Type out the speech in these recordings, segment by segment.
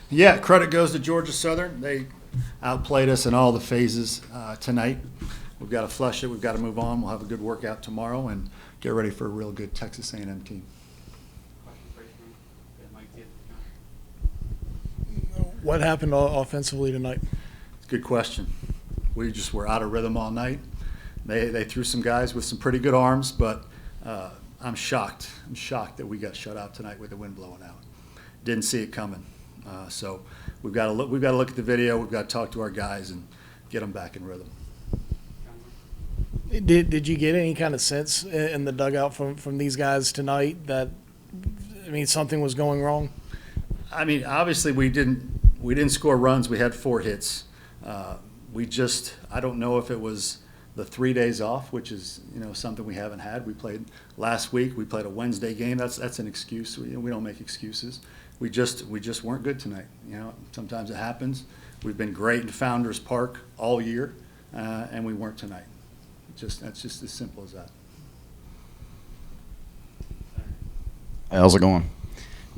Yeah, credit goes to Georgia Southern. They outplayed us in all the phases tonight. We've got to flush it. We've got to move on. We'll have a good workout tomorrow and get ready for a real good Texas A&M team. What happened offensively tonight? It's a good question. We just were out of rhythm all night. They threw some guys with some pretty good arms, but I'm shocked. I'm shocked that we got shut out tonight with the wind blowing out. Didn't see it coming. So we've got to look at the video. We've got to talk to our guys and get them back in rhythm. Did you get any kind of sense in the dugout from these guys tonight that, I mean, something was going wrong? I mean, obviously we didn't score runs. We had 4 hits. I don't know if it was the 3 days off, which is something we haven't had. We played last week. We played a Wednesday game. That's an excuse. We don't make excuses. We just weren't good tonight. Sometimes it happens. We've been great in Founders Park all year, and we weren't tonight. That's just as simple as that. How's it going?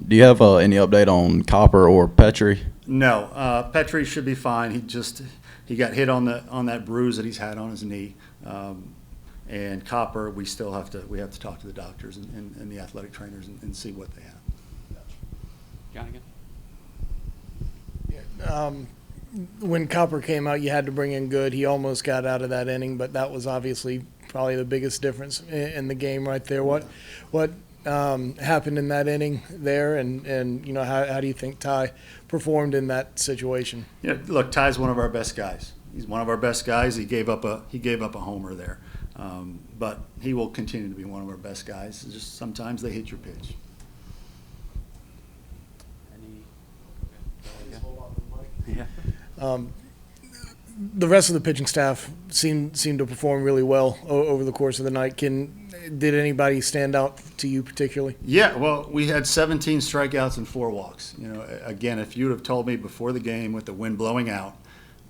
Do you have any update on Copper or Petrie? No, Petrie should be fine. He got hit on that bruise that he's had on his knee, and Copper we have to talk to the doctors and the athletic trainers and see what they have. When Copper came out, you had to bring in Good. He almost got out of that inning, but that was obviously probably the biggest difference in the game right there. What happened in that inning there, and how do you think Ty performed in that situation? Yeah, look, Ty's one of our best guys. He's one of our best guys. He gave up a homer there, but he will continue to be one of our best guys. It's just sometimes they hit your pitch. Yeah. The rest of the pitching staff seemed to perform really well over the course of the night. Did anybody stand out to you particularly? Yeah, well, we had 17 strikeouts and 4 walks. Again, if you'd have told me before the game with the wind blowing out,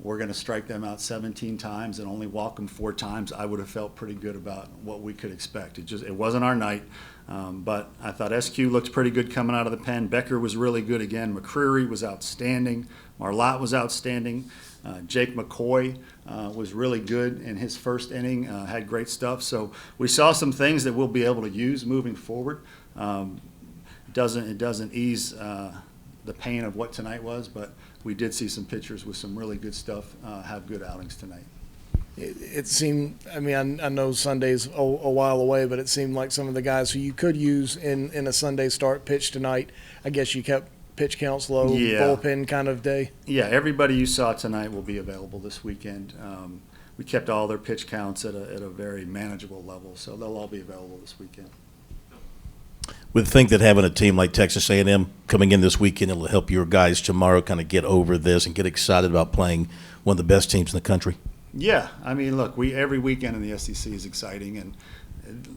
we're going to strike them out 17 times and only walk them 4 times, I would have felt pretty good about what we could expect. It wasn't our night, but I thought SQ looked pretty good coming out of the pen. Becker was really good again. McCreary was outstanding. Marlott was outstanding. Jake McCoy was really good in his first inning, had great stuff. So we saw some things that we'll be able to use moving forward. It doesn't ease the pain of what tonight was, but we did see some pitchers with some really good stuff have good outings tonight. It seemed, I mean, I know Sunday's a while away, but it seemed like some of the guys who you could use in a Sunday start pitch tonight. I guess you kept pitch counts low, Yeah. bullpen kind of day. Yeah, everybody you saw tonight will be available this weekend. We kept all their pitch counts at a very manageable level, so they'll all be available this weekend. Would think that having a team like Texas A&M coming in this weekend, it'll help your guys tomorrow kind of get over this and get excited about playing one of the best teams in the country. Yeah, I mean, look, every weekend in the SEC is exciting, and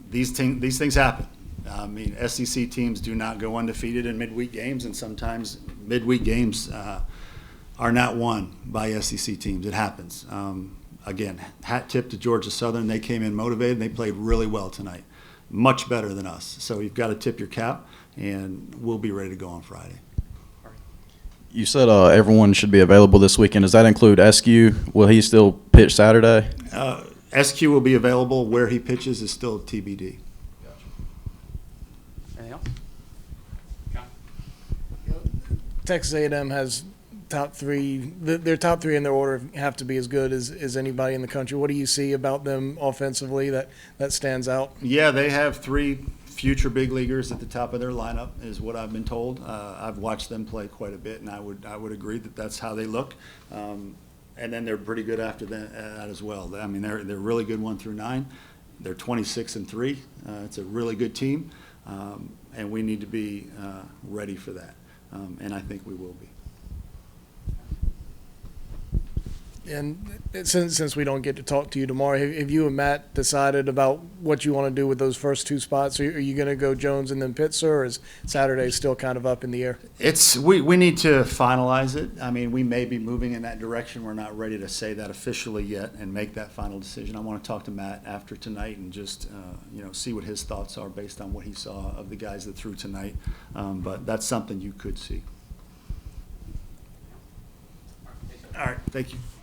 these things happen. I mean, SEC teams do not go undefeated in midweek games, and sometimes midweek games are not won by SEC teams. It happens. Again, hat tip to Georgia Southern. They came in motivated, and they played really well tonight, much better than us. So you've got to tip your cap, and we'll be ready to go on Friday. You said everyone should be available this weekend. Does that include SQ? Will he still pitch Saturday? SQ will be available. Where he pitches is still TBD. Anything else? Texas A&M has top 3. Their top 3 in their order have to be as good as anybody in the country. What do you see about them offensively that stands out? Yeah, they have 3 future big leaguers at the top of their lineup, is what I've been told. I've watched them play quite a bit, and I would agree that that's how they look. And then they're pretty good after that as well. I mean, they're really good 1 through 9. They're 26-3. It's a really good team, and we need to be ready for that. And I think we will be. And since we don't get to talk to you tomorrow, have you and Matt decided about what you want to do with those first 2 spots? Are you going to go Jones and then Pitzer, or is Saturday still kind of up in the air? We need to finalize it. I mean, we may be moving in that direction. We're not ready to say that officially yet and make that final decision. I want to talk to Matt after tonight and just see what his thoughts are based on what he saw of the guys that threw tonight. But that's something you could see. Thank you.